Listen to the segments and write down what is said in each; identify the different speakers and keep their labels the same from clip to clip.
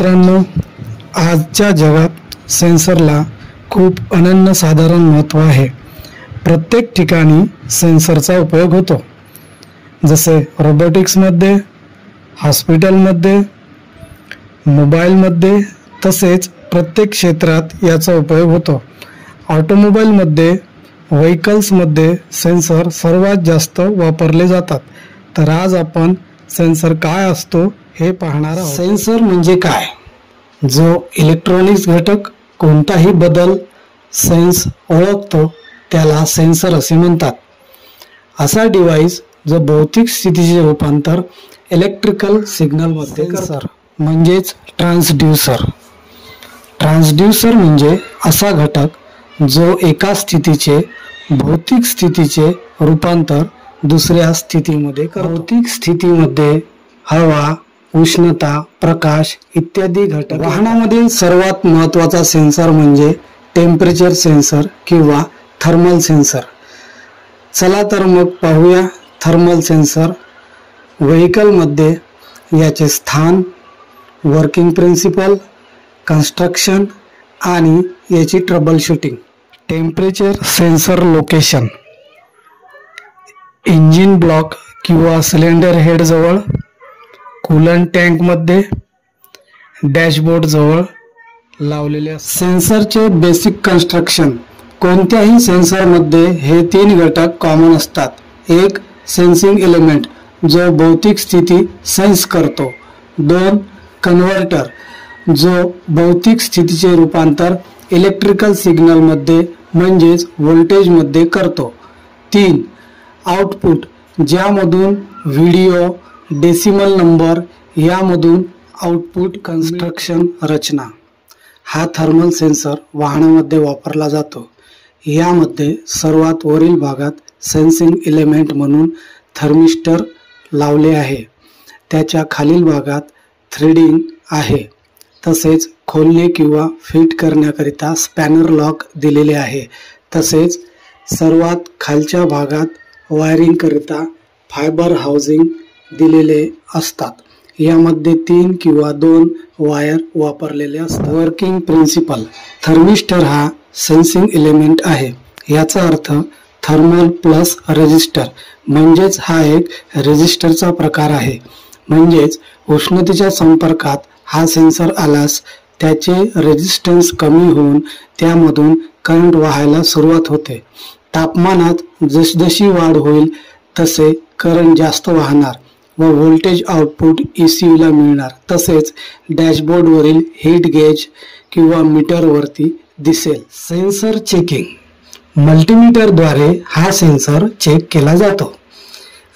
Speaker 1: मित्रांनो, आजच्या जगात सेन्सरला खूप अनन्यसाधारण महत्त्व आहे। प्रत्येक ठिकाणी सेन्सरचा उपयोग होतो, जसे रोबोटिक्समध्ये, हॉस्पिटलमध्ये, मोबाईलमध्ये, तसेच प्रत्येक क्षेत्रात याचा उपयोग होतो। ऑटोमोबाईलमध्ये, व्हेकल्समध्ये सेन्सर सर्वात जास्त वापरले जातात। तर आज आपण सेन्सर काय असतो हे पाहणार आहोत। सेन्सर म्हणजे काय? जो इलेक्ट्रॉनिक्स घटक कोणताही बदल सेन्स ओळखतो त्याला सेन्सर असे म्हणतात। असा डिव्हाइस जो भौतिक स्थितीचे रूपांतर इलेक्ट्रिकल सिग्नलमध्ये करतो म्हणजेच ट्रान्सड्यूसर। ट्रान्सड्यूसर म्हणजे असा घटक जो एका स्थितीचे भौतिक स्थितीचे रूपांतर दुसऱ्या स्थितीमध्ये करतो। भौतिक स्थितीमध्ये हवा, उष्णता, प्रकाश इत्यादी घटक। वाहनामधील सर्वात महत्त्वाचा सेन्सर म्हणजे टेम्परेचर सेन्सर किंवा थर्मल सेन्सर। चला तर मग पाहूया थर्मल सेन्सर व्हेकलमध्ये याचे स्थान, वर्किंग प्रिन्सिपल, कन्स्ट्रक्शन आणि याची trouble shooting. Temperature sensor location engine block किंवा सिलेंडर हेड जवळ, कूलंट टँक मध्ये, डॅशबोर्ड जवळ लावलेले। सेन्सरचे बेसिक कन्स्ट्रक्शन। कोणत्याही सेन्सरमध्ये हे तीन घटक कॉमन असतात। एक, सेन्सिंग एलिमेंट जो भौतिक स्थिती सेन्स करतो। दोन, कन्व्हर्टर जो भौतिक स्थितीचे रूपांतर इलेक्ट्रिकल सिग्नल मध्ये म्हणजेच व्होल्टेज मध्ये करतो। तीन, आउटपुट ज्यामधून व्हिडिओ, डेसिमल नंबर यामधून आउटपुट कन्स्ट्रक्शन रचना। हा थर्मल सेन्सर वाहनामध्ये वापरला जातो। यामध्ये सर्वात वरील भागात सेन्सिंग एलिमेंट म्हणून थर्मिस्टर लावले आहे। त्याच्या खालील भागात थ्रेडिंग आहे, तसेच खोलणे किंवा फिट करण्याकरिता स्पॅनर लॉक दिलेले आहे। तसेच सर्वात खालच्या भागात वायरिंग करिता फायबर हाऊसिंग दिलेले असतात। यामध्ये 3 किंवा 2 वायर वापरलेले असतात। Working principle. थर्मिस्टर हा सेन्सिंग एलिमेंट आहे। याचा अर्थ थर्मल प्लस रेजिस्टर म्हणजेच हा एक रेजिस्टरचा प्रकार आहे। म्हणजेच उष्णतेच्या संपर्कात हा सेन्सर आल्यास त्याचे रेजिस्टन्स कमी होऊन त्यामधून करंट वाहायला सुरुवात होते। तापमानात जसजशी वाढ होईल तसे करंट जास्त वाहणार व व्होल्टेज आउटपुट ECU ला मिळणार। तसेच डॅशबोर्डवरील हीट गेज किंवा मीटरवरती दिसेल। Sensor checking. मल्टीमीटरद्वारे हा सेन्सर चेक केला जातो।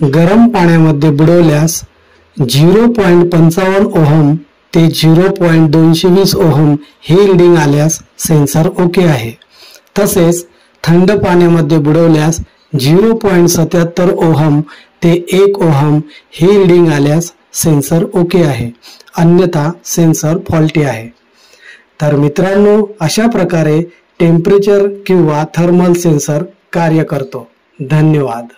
Speaker 1: गरम पाण्यामध्ये बुडवल्यास 0.55 ओहम ते 0.220 ओहम ही रीडिंग आल्यास सेन्सर ओके आहे। तसेच थंड पाण्यामध्ये बुडवल्यास 0.77 ओहम ते 1 ओहम ही रीडिंग आल्यास सेन्सर ओके आहे, अन्यथा सेन्सर फॉल्टी आहे। तर मित्रांनो, अशा प्रकारे टेम्परेचर किंवा थर्मल सेन्सर कार्य करतो। धन्यवाद।